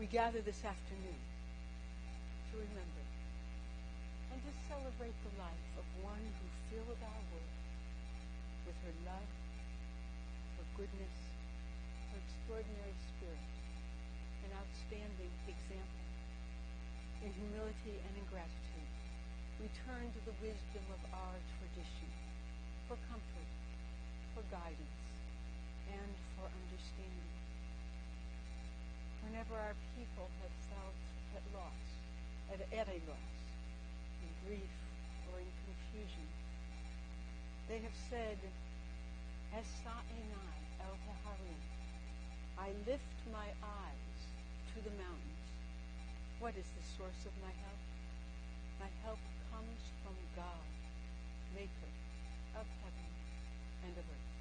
we gather this afternoon to remember and to celebrate the life of one who filled our world with her love, her goodness, her extraordinary spirit, an outstanding example. In humility and in gratitude, we turn to the wisdom of our tradition for comfort, for guidance, and for understanding. Whenever our people have felt at a loss, in grief or in confusion, they have said, Esa enai el harim, I lift my eyes to the mountains. What is the source of my help? My help comes from God, maker of heaven and of earth.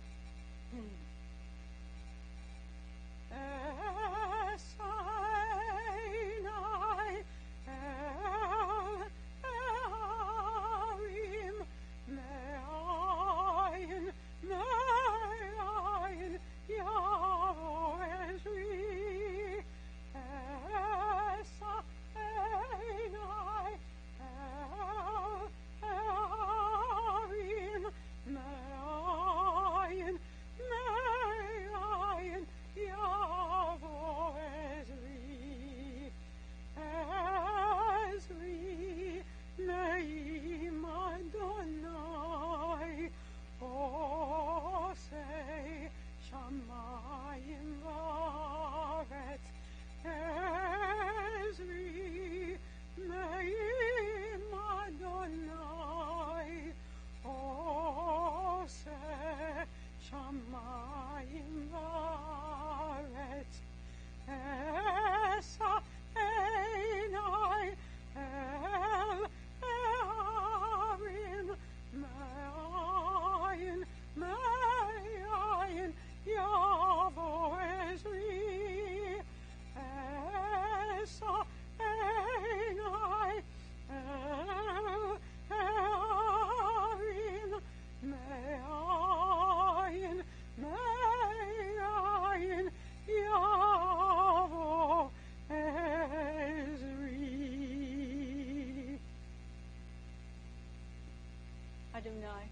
Adonai,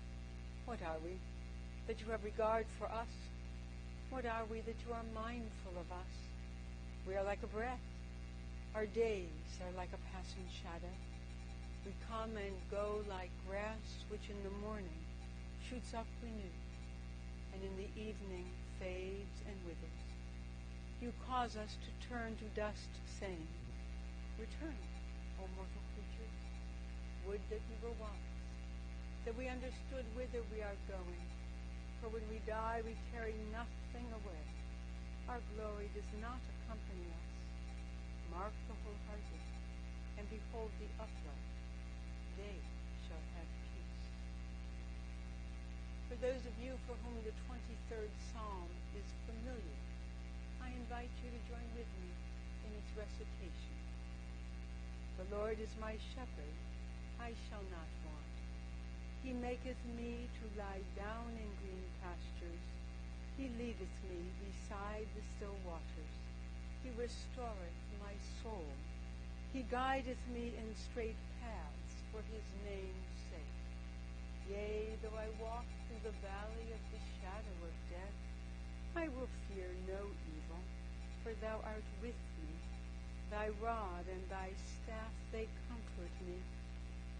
what are we, that you have regard for us? What are we, that you are mindful of us? We are like a breath. Our days are like a passing shadow. We come and go like grass which in the morning shoots up renewed, and in the evening fades and withers. You cause us to turn to dust, saying, Return, O mortal creatures. Would that we were wise, that we understood whither we are going. For when we die, we carry nothing away. Our glory does not accompany us. Mark the wholehearted, and behold the upright. They shall have peace. For those of you for whom the 23rd Psalm is familiar, I invite you to join with me in its recitation. The Lord is my shepherd, I shall not want. He maketh me to lie down in green pastures. He leadeth me beside the still waters. He restoreth my soul. He guideth me in straight paths for his name's sake. Yea, though I walk through the valley of the shadow of death, I will fear no evil, for thou art with me. Thy rod and thy staff, they comfort me.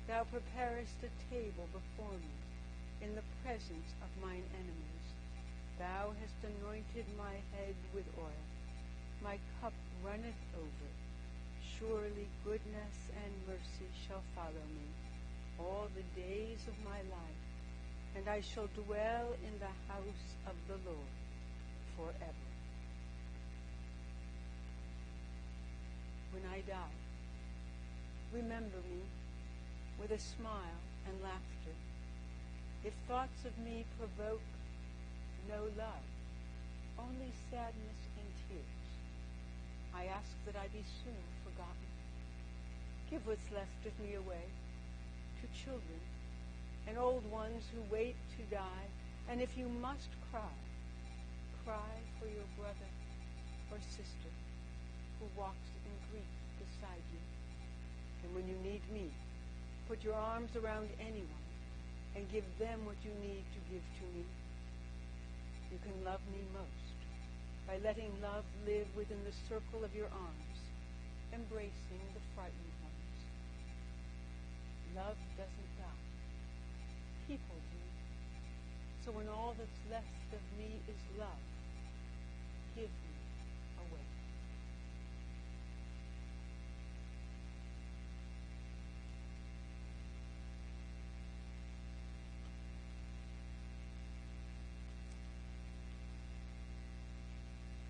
Thou preparest a table before me in the presence of mine enemies. Thou hast anointed my head with oil. My cup runneth over. Surely goodness and mercy shall follow me all the days of my life, and I shall dwell in the house of the Lord forever. When I die, remember me with a smile and laughter. If thoughts of me provoke no love, only sadness and tears, I ask that I be soon forgotten. Give what's left of me away to children and old ones who wait to die. And if you must cry, cry for your brother or sister. who walks in grief beside you. And when you need me, put your arms around anyone and give them what you need to give to me. You can love me most by letting love live within the circle of your arms, embracing the frightened ones. Love doesn't die. People do. So when all that's left of me is love, give me away.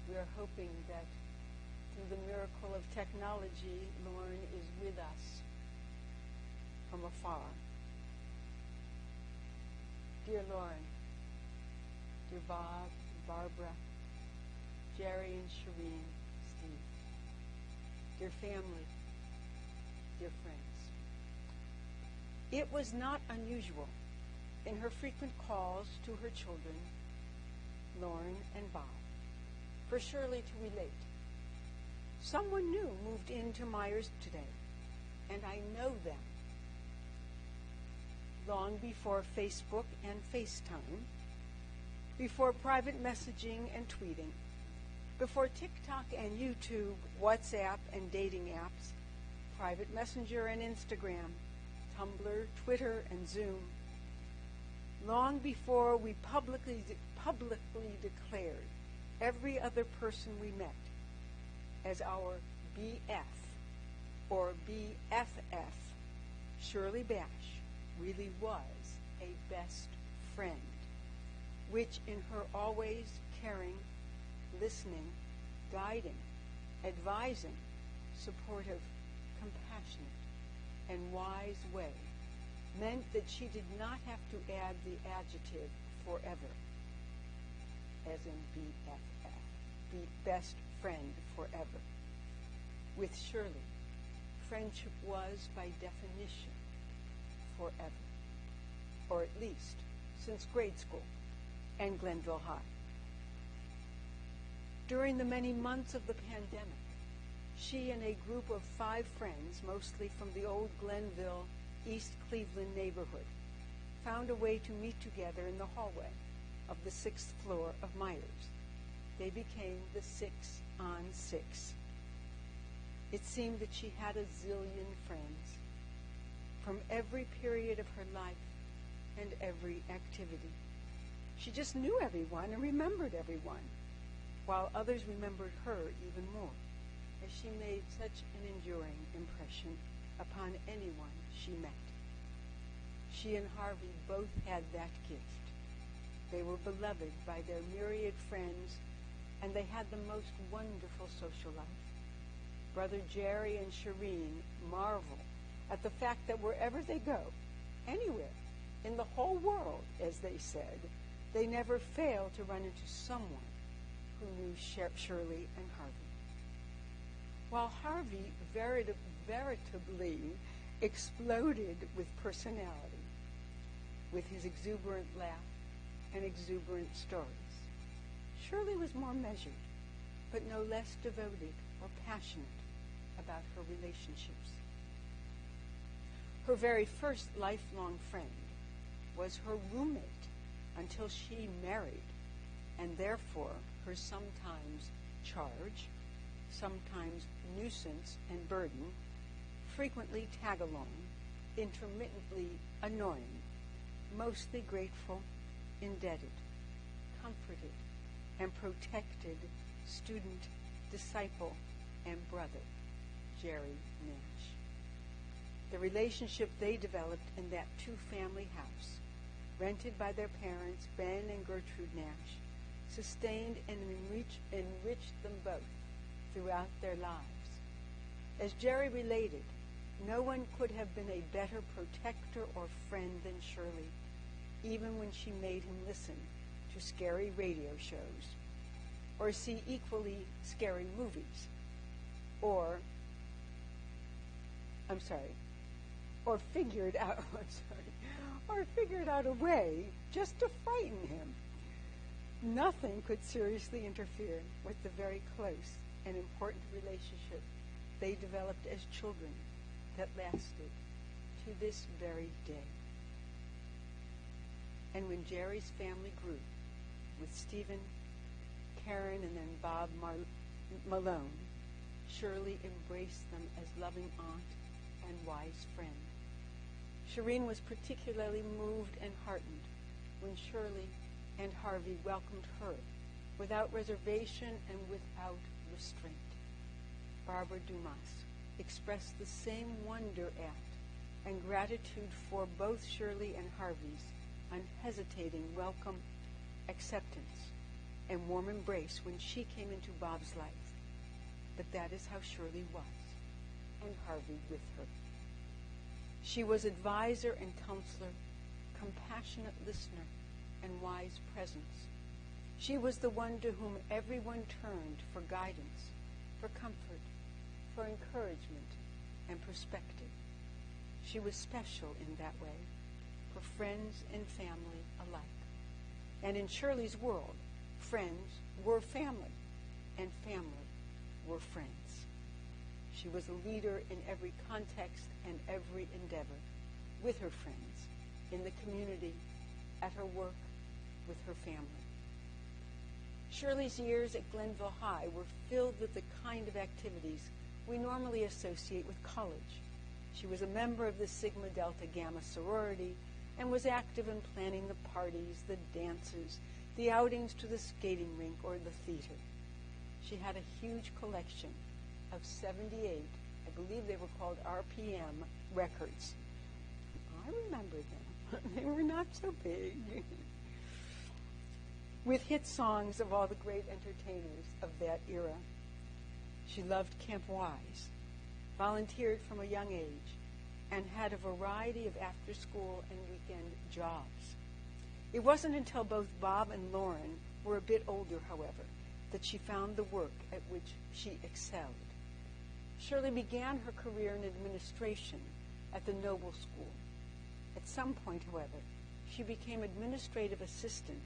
We are hoping that through the miracle of technology, Lauren is with us from afar. Dear Lauren, dear Bob, Barbara, Jerry and Shireen, Steve, dear family, dear friends. It was not unusual in her frequent calls to her children, Lauren and Bob, for Shirley to relate. Someone new moved into Myers today, and I know them. Long before Facebook and FaceTime, before private messaging and tweeting, before TikTok and YouTube, WhatsApp and dating apps, private messenger and Instagram, Tumblr, Twitter, and Zoom, long before we publicly declared every other person we met as our BF or BFF, Shirley Basch really was a best friend, which in her always caring, listening, guiding, advising, supportive, compassionate, and wise way meant that she did not have to add the adjective forever, as in BFF, be best friend forever. With Shirley, friendship was by definition forever, or at least since grade school and Glenville High. During the many months of the pandemic, she and a group of 5 friends, mostly from the old Glenville, East Cleveland neighborhood, found a way to meet together in the hallway of the 6th floor of Myers. They became the 6 on 6. It seemed that she had a zillion friends from every period of her life and every activity. She just knew everyone and remembered everyone, while others remembered her even more, as she made such an enduring impression upon anyone she met. She and Harvey both had that gift. They were beloved by their myriad friends, and they had the most wonderful social life. Brother Jerry and Shireen marvel at the fact that wherever they go, anywhere, in the whole world, as they said, they never fail to run into someone who knew Shirley and Harvey. While Harvey veritably exploded with personality, with his exuberant laugh and exuberant stories, Shirley was more measured, but no less devoted or passionate about her relationships. Her very first lifelong friend was her roommate until she married, and therefore her sometimes charge, sometimes nuisance and burden, frequently tag-along, intermittently annoying, mostly grateful, indebted, comforted, and protected student, disciple, and brother, Jerry Nash. The relationship they developed in that 2-family house, rented by their parents, Ben and Gertrude Nash, sustained and enriched them both throughout their lives. As Jerry related, no one could have been a better protector or friend than Shirley, even when she made him listen to scary radio shows, or see equally scary movies, or figured out a way just to frighten him. Nothing could seriously interfere with the very close an important relationship they developed as children that lasted to this very day. And when Jerry's family grew, with Stephen, Karen, and then Bob Malone, Shirley embraced them as loving aunt and wise friend. Shireen was particularly moved and heartened when Shirley and Harvey welcomed her without reservation and without restraint. Barbara Dumas expressed the same wonder at and gratitude for both Shirley and Harvey's unhesitating welcome, acceptance, and warm embrace when she came into Bob's life. But that is how Shirley was, and Harvey with her. She was advisor and counselor, compassionate listener, and wise presence. She was the one to whom everyone turned for guidance, for comfort, for encouragement, and perspective. She was special in that way, for friends and family alike. And in Shirley's world, friends were family, and family were friends. She was a leader in every context and every endeavor, with her friends, in the community, at her work, with her family. Shirley's years at Glenville High were filled with the kind of activities we normally associate with college. She was a member of the Sigma Delta Gamma sorority and was active in planning the parties, the dances, the outings to the skating rink or the theater. She had a huge collection of 78, I believe they were called RPM records. I remember them. They were not so big. With hit songs of all the great entertainers of that era. She loved Camp Wise, volunteered from a young age, and had a variety of after-school and weekend jobs. It wasn't until both Bob and Lauren were a bit older, however, that she found the work at which she excelled. Shirley began her career in administration at the Noble School. At some point, however, she became administrative assistant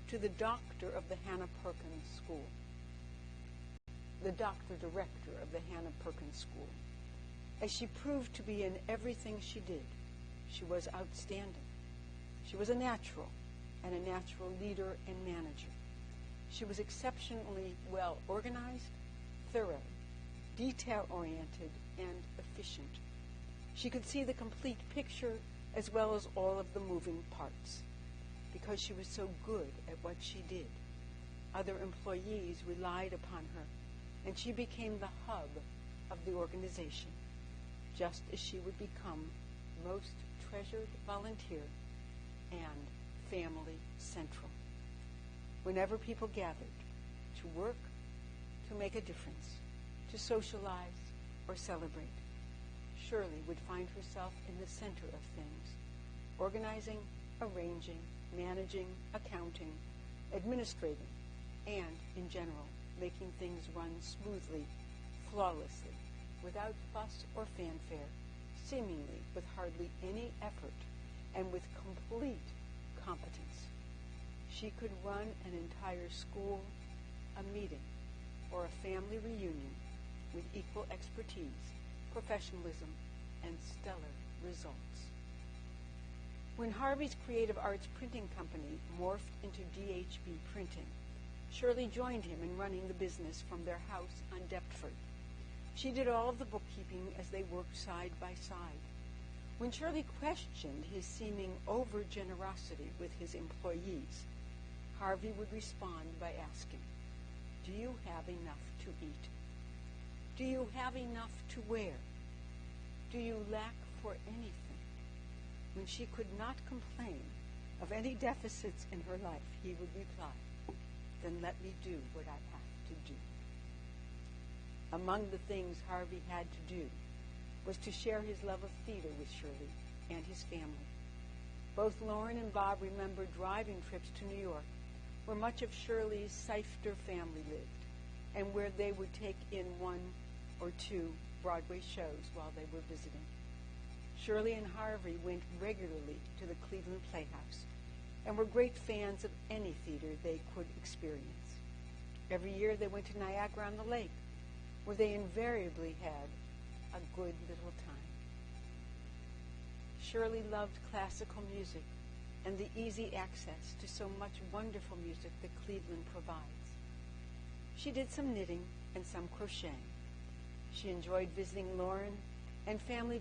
to the doctor of the Hannah Perkins School, the doctor director of the Hannah Perkins School. As she proved to be in everything she did, she was outstanding. She was a natural, and a natural leader and manager. She was exceptionally well organized, thorough, detail-oriented, and efficient. She could see the complete picture as well as all of the moving parts. Because she was so good at what she did, other employees relied upon her, and she became the hub of the organization, just as she would become most treasured volunteer and family central. Whenever people gathered to work, to make a difference, to socialize or celebrate, Shirley would find herself in the center of things, organizing, arranging, managing, accounting, administrating, and, in general, making things run smoothly, flawlessly, without fuss or fanfare, seemingly with hardly any effort, and with complete competence. She could run an entire school, a meeting, or a family reunion with equal expertise, professionalism, and stellar results. When Harvey's Creative Arts Printing Company morphed into DHB Printing, Shirley joined him in running the business from their house on Deptford. She did all of the bookkeeping as they worked side by side. When Shirley questioned his seeming over-generosity with his employees, Harvey would respond by asking, "Do you have enough to eat? Do you have enough to wear? Do you lack for anything?" When she could not complain of any deficits in her life, he would reply, "Then let me do what I have to do." Among the things Harvey had to do was to share his love of theater with Shirley and his family. Both Lauren and Bob remember driving trips to New York, where much of Shirley's Seifter family lived, and where they would take in one or two Broadway shows while they were visiting. Shirley and Harvey went regularly to the Cleveland Playhouse and were great fans of any theater they could experience. Every year they went to Niagara on the Lake, where they invariably had a good little time. Shirley loved classical music and the easy access to so much wonderful music that Cleveland provides. She did some knitting and some crocheting. She enjoyed visiting Lauren and family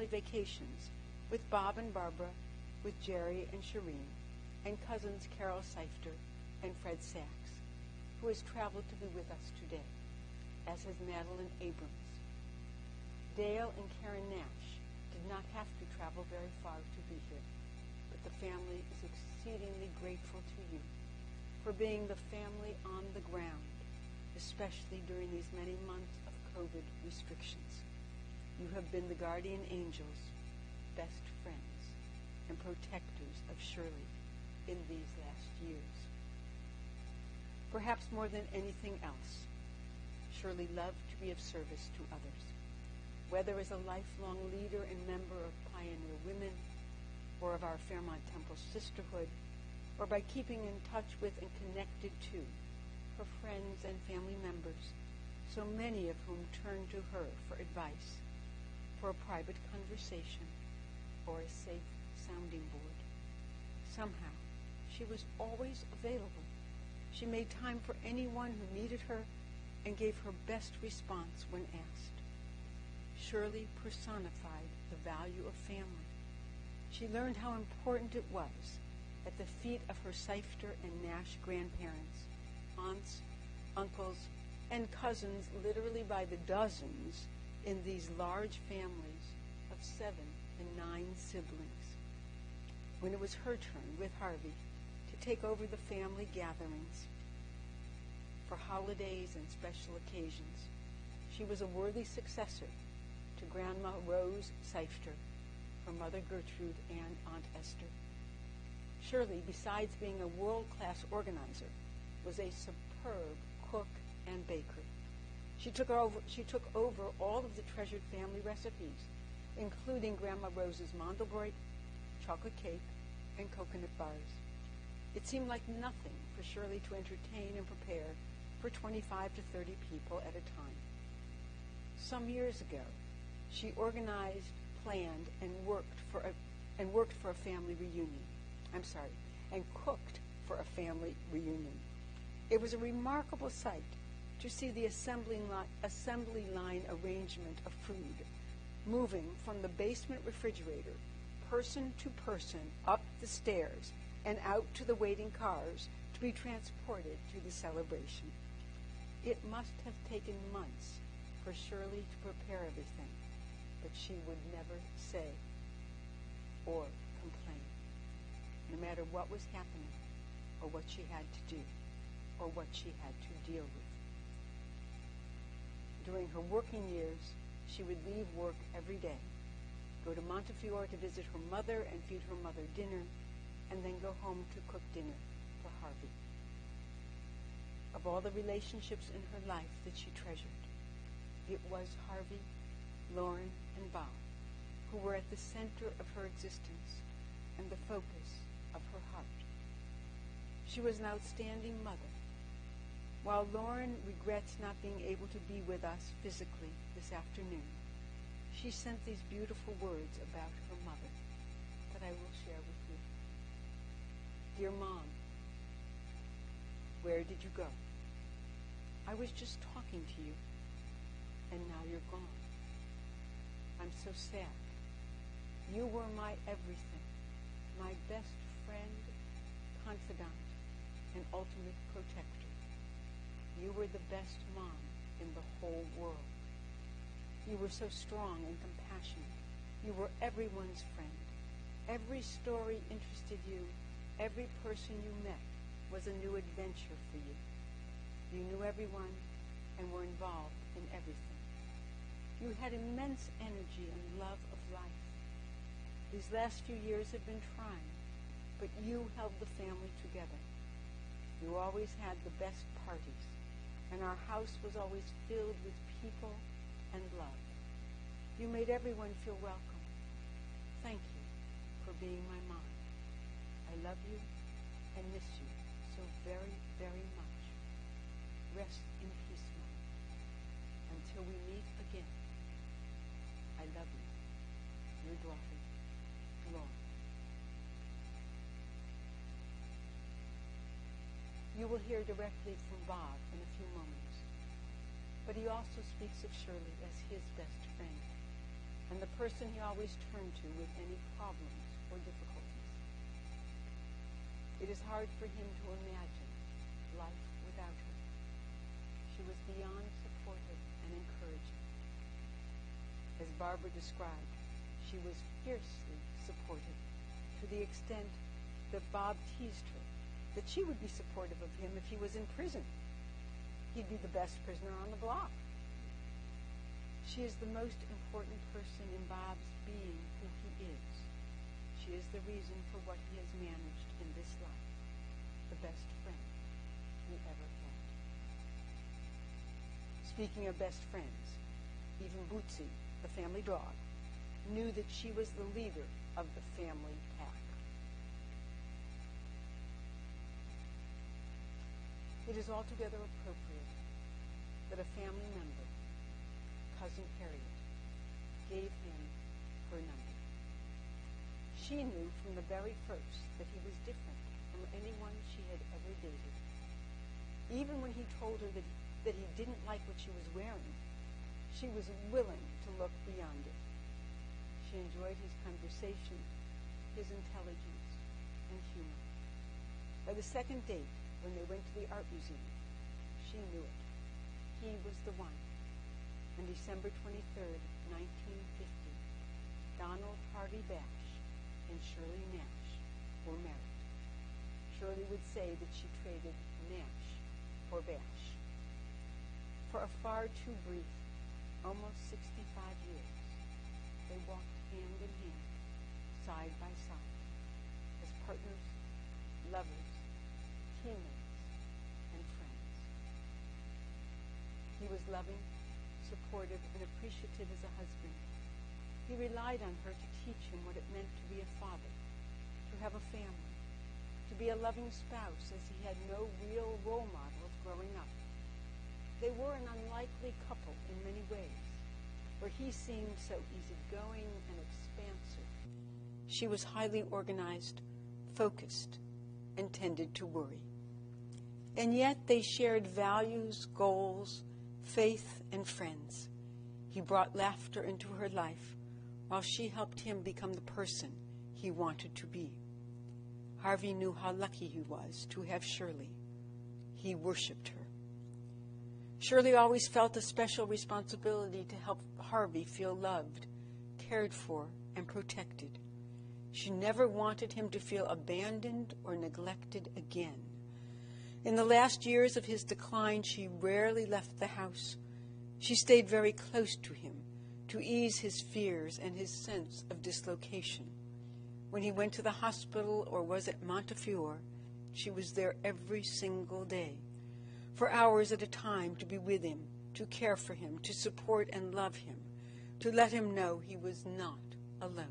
vacations with Bob and Barbara, with Jerry and Shireen, and cousins Carol Seifter and Fred Sachs, who has traveled to be with us today, as has Madeline Abrams. Dale and Karen Nash did not have to travel very far to be here, but the family is exceedingly grateful to you for being the family on the ground, especially during these many months of COVID restrictions. You have been the guardian angels, best friends, and protectors of Shirley in these last years. Perhaps more than anything else, Shirley loved to be of service to others, whether as a lifelong leader and member of Pioneer Women, or of our Fairmont Temple Sisterhood, or by keeping in touch with and connected to her friends and family members, so many of whom turned to her for advice, for a private conversation, or a safe sounding board. Somehow, she was always available. She made time for anyone who needed her and gave her best response when asked. Shirley personified the value of family. She learned how important it was at the feet of her Seifter and Nash grandparents, aunts, uncles, and cousins, literally by the dozens, in these large families of 7 and 9 siblings. When it was her turn with Harvey to take over the family gatherings for holidays and special occasions, she was a worthy successor to Grandma Rose Seifter, her mother Gertrude, and Aunt Esther. Shirley, besides being a world-class organizer, was a superb cook and baker. She took over all of the treasured family recipes, including Grandma Rose's Mandelbrot, chocolate cake, and coconut bars. It seemed like nothing for Shirley to entertain and prepare for 25 to 30 people at a time. Some years ago, she organized, planned, and cooked for a family reunion. It was a remarkable sight to see the assembly line arrangement of food, moving from the basement refrigerator, person to person, up the stairs and out to the waiting cars to be transported to the celebration. It must have taken months for Shirley to prepare everything, but she would never say or complain, no matter what was happening or what she had to do or what she had to deal with. During her working years, she would leave work every day, go to Montefiore to visit her mother and feed her mother dinner, and then go home to cook dinner for Harvey. Of all the relationships in her life that she treasured, it was Harvey, Lauren, and Bob who were at the center of her existence and the focus of her heart. She was an outstanding mother. While Lauren regrets not being able to be with us physically this afternoon, she sent these beautiful words about her mother that I will share with you. Dear Mom, where did you go? I was just talking to you, and now you're gone. I'm so sad. You were my everything, my best friend, confidant, and ultimate protector. You were the best mom in the whole world. You were so strong and compassionate. You were everyone's friend. Every story interested you. Every person you met was a new adventure for you. You knew everyone and were involved in everything. You had immense energy and love of life. These last few years have been trying, but you held the family together. You always had the best parties, and our house was always filled with people and love. You made everyone feel welcome. Thank you for being my mom. I love you and miss you so very, very much. Rest in peace, Mom. until we meet again. I love you. Your daughter, Laura. You will hear directly from Bob in a few moments, but he also speaks of Shirley as his best friend and the person he always turned to with any problems or difficulties. It is hard for him to imagine life without her. She was beyond supportive and encouraging. As Barbara described, she was fiercely supportive to the extent that Bob teased her that she would be supportive of him if he was in prison. He'd be the best prisoner on the block. She is the most important person in Bob's being who he is. She is the reason for what he has managed in this life, the best friend he ever had. Speaking of best friends, even Bootsy, the family dog, knew that she was the leader of the family pack. It is altogether appropriate that a family member, Cousin Harriet, gave him her number. She knew from the very first that he was different from anyone she had ever dated. Even when he told her that he didn't like what she was wearing, she was willing to look beyond it. She enjoyed his conversation, his intelligence, and humor. By the second date, when they went to the art museum, she knew it. He was the one. On December 23rd, 1950, Donald Harvey Basch and Shirley Nash were married. Shirley would say that she traded Nash for Basch. For a far too brief, almost 65 years, they walked hand in hand, side by side, as partners, lovers, teammates, and friends. He was loving, supportive, and appreciative as a husband. He relied on her to teach him what it meant to be a father, to have a family, to be a loving spouse, as he had no real role models growing up. They were an unlikely couple in many ways, where he seemed so easygoing and expansive. She was highly organized, focused, and tended to worry. And yet they shared values, goals, faith, and friends. He brought laughter into her life, while she helped him become the person he wanted to be. Harvey knew how lucky he was to have Shirley. He worshipped her. Shirley always felt a special responsibility to help Harvey feel loved, cared for, and protected. She never wanted him to feel abandoned or neglected again. In the last years of his decline, she rarely left the house. She stayed very close to him to ease his fears and his sense of dislocation. When he went to the hospital or was at Montefiore, she was there every single day, for hours at a time, to be with him, to care for him, to support and love him, to let him know he was not alone.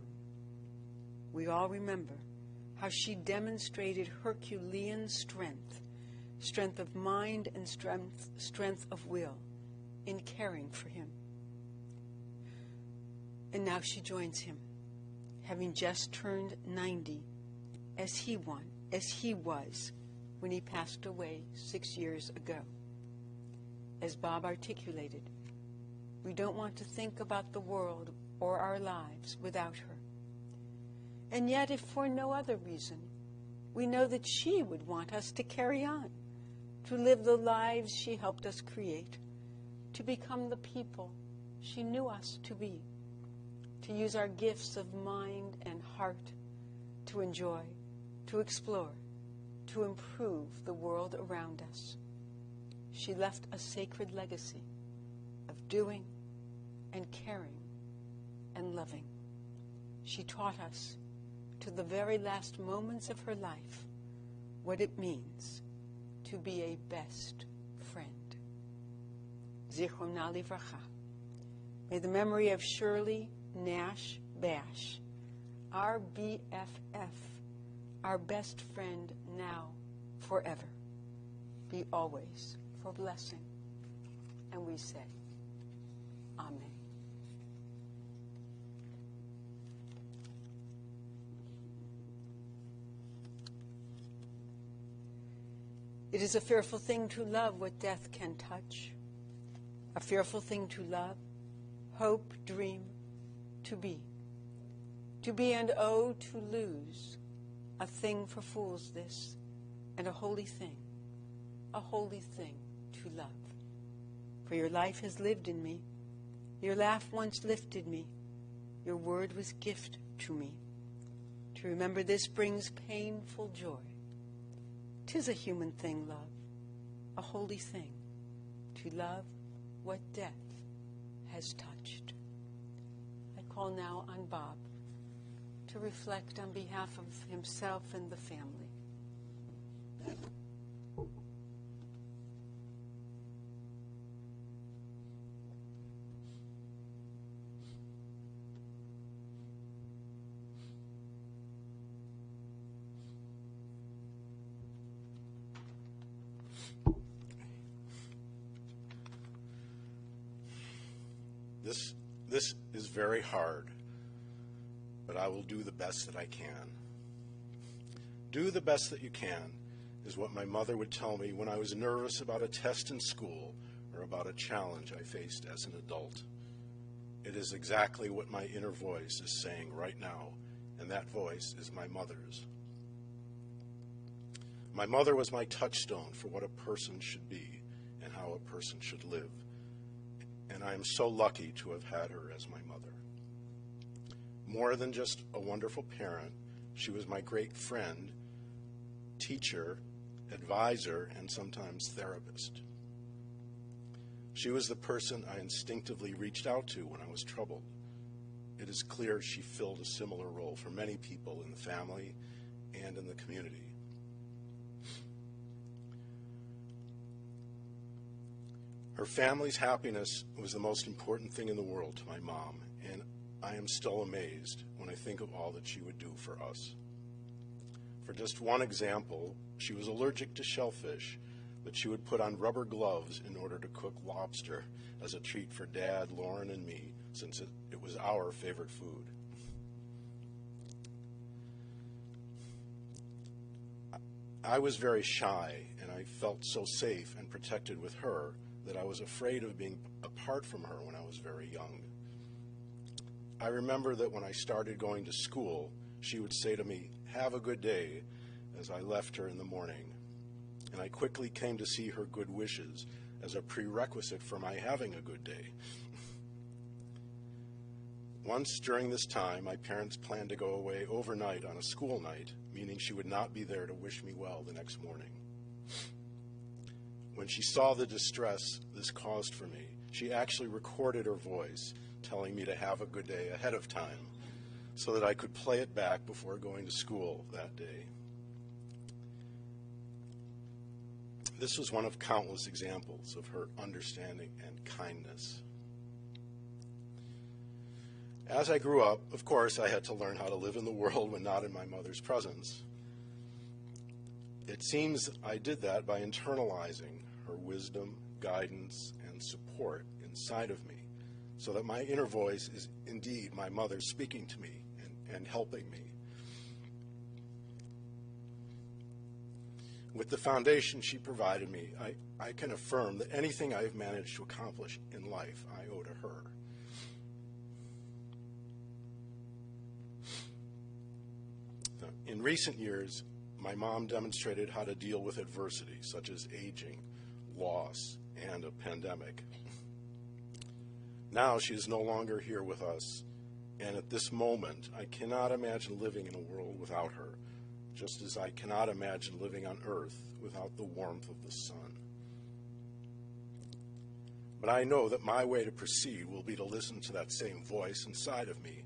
We all remember how she demonstrated Herculean strength of mind and strength of will in caring for him. And now she joins him, having just turned 90, as he was when he passed away 6 years ago. As Bob articulated, we don't want to think about the world or our lives without her. And yet, if for no other reason, we know that she would want us to carry on, to live the lives she helped us create, to become the people she knew us to be, to use our gifts of mind and heart to enjoy, to explore, to improve the world around us. She left a sacred legacy of doing and caring and loving. She taught us, to the very last moments of her life, what it means to be a best friend. Zichrona livracha. May the memory of Shirley Nash Basch, our BFF, our best friend now, forever, be always for blessing. And we say, Amen. It is a fearful thing to love what death can touch, a fearful thing to love, hope, dream, to be and oh, to lose, a thing for fools this, and a holy thing to love. For your life has lived in me, your laugh once lifted me, your word was gift to me. To remember this brings painful joy. 'Tis a human thing, love, a holy thing, to love what death has touched. I call now on Bob to reflect on behalf of himself and the family. This is very hard, but I will do the best that I can. Do the best that you can is what my mother would tell me when I was nervous about a test in school or about a challenge I faced as an adult. It is exactly what my inner voice is saying right now, and that voice is my mother's. My mother was my touchstone for what a person should be and how a person should live. And I am so lucky to have had her as my mother. More than just a wonderful parent, she was my great friend, teacher, advisor, and sometimes therapist. She was the person I instinctively reached out to when I was troubled. It is clear she filled a similar role for many people in the family and in the community. Her family's happiness was the most important thing in the world to my mom, and I am still amazed when I think of all that she would do for us. For just one example, she was allergic to shellfish, but she would put on rubber gloves in order to cook lobster as a treat for Dad, Lauren, and me, since it was our favorite food. I was very shy, and I felt so safe and protected with her that I was afraid of being apart from her when I was very young. I remember that when I started going to school, she would say to me, "Have a good day," as I left her in the morning. And I quickly came to see her good wishes as a prerequisite for my having a good day. Once during this time, my parents planned to go away overnight on a school night, meaning she would not be there to wish me well the next morning. When she saw the distress this caused for me, she actually recorded her voice telling me to have a good day ahead of time so that I could play it back before going to school that day. This was one of countless examples of her understanding and kindness. As I grew up, of course, I had to learn how to live in the world when not in my mother's presence. It seems I did that by internalizing her wisdom, guidance, and support inside of me, so that my inner voice is indeed my mother speaking to me and helping me. With the foundation she provided me, I can affirm that anything I've managed to accomplish in life, I owe to her. In recent years, my mom demonstrated how to deal with adversity, such as aging, loss, and a pandemic. Now she is no longer here with us, and at this moment, I cannot imagine living in a world without her, just as I cannot imagine living on Earth without the warmth of the sun. But I know that my way to proceed will be to listen to that same voice inside of me,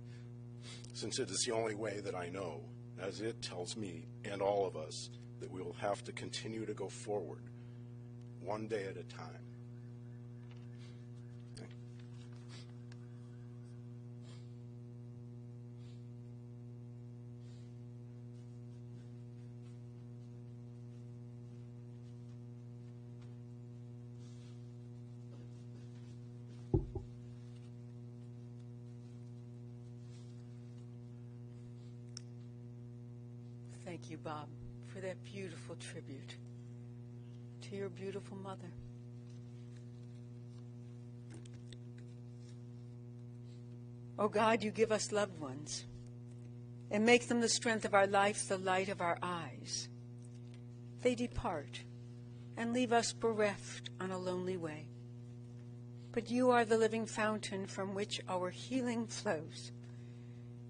since it is the only way that I know, as it tells me and all of us that we will have to continue to go forward, one day at a time. Thank you, Bob, for that beautiful tribute to your beautiful mother. Oh God, you give us loved ones and make them the strength of our life, the light of our eyes. They depart and leave us bereft on a lonely way. But you are the living fountain from which our healing flows.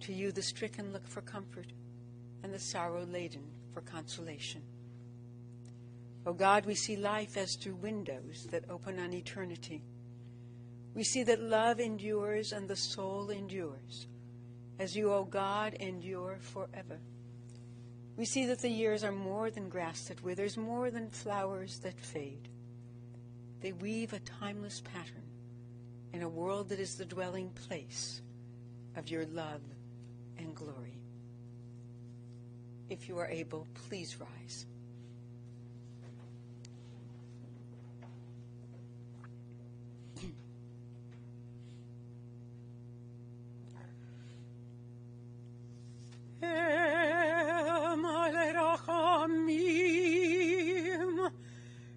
To you the stricken look for comfort, and the sorrow-laden for consolation. O God, we see life as through windows that open on eternity. We see that love endures and the soul endures, as you, O God, endure forever. We see that the years are more than grass that withers, more than flowers that fade. They weave a timeless pattern in a world that is the dwelling place of your love and glory. If you are able, please rise.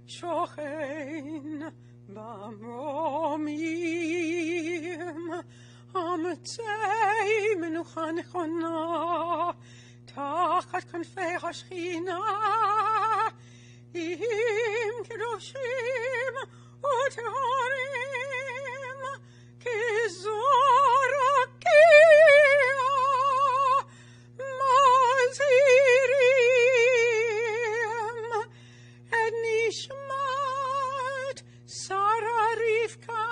Shochen b'mromim ametzei menucha nechona tachat kanfei hashchina im kedoshim utehorim kizorakia mazirim et nishmat Sarah Rivka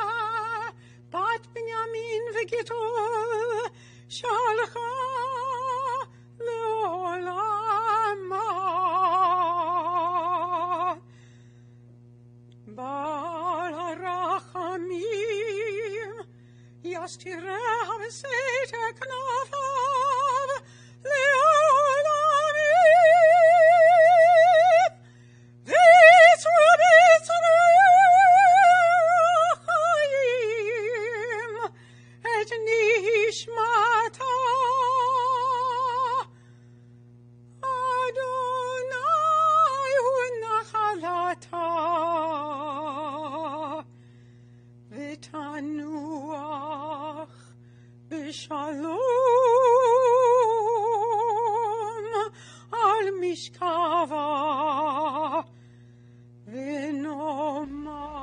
bat Binyamin v'Gidol shalcha le'olama Bal harachamim yastireh v'seite knafav le'olamim v'tzrubis et nishmata Adonai hu nachalata v'tanuach b'shalom al mishkava v'nomar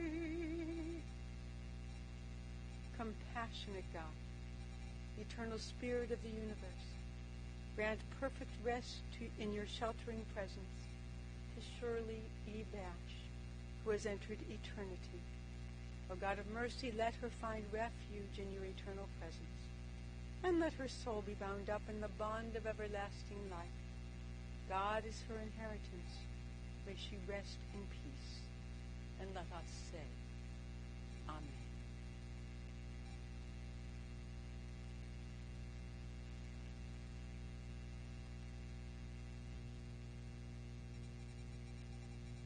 Amen. Compassionate God, eternal Spirit of the universe, grant perfect rest in your sheltering presence to Shirley E. Basch, who has entered eternity. O God of mercy, let her find refuge in your eternal presence, and let her soul be bound up in the bond of everlasting life. God is her inheritance. May she rest in peace. And let us say, Amen.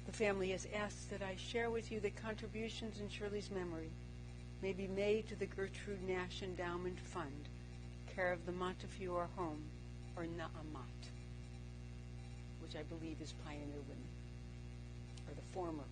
The family has asked that I share with you that contributions in Shirley's memory may be made to the Gertrude Nash Endowment Fund, care of the Montefiore Home, or Na'amat, which I believe is Pioneer Women, or the former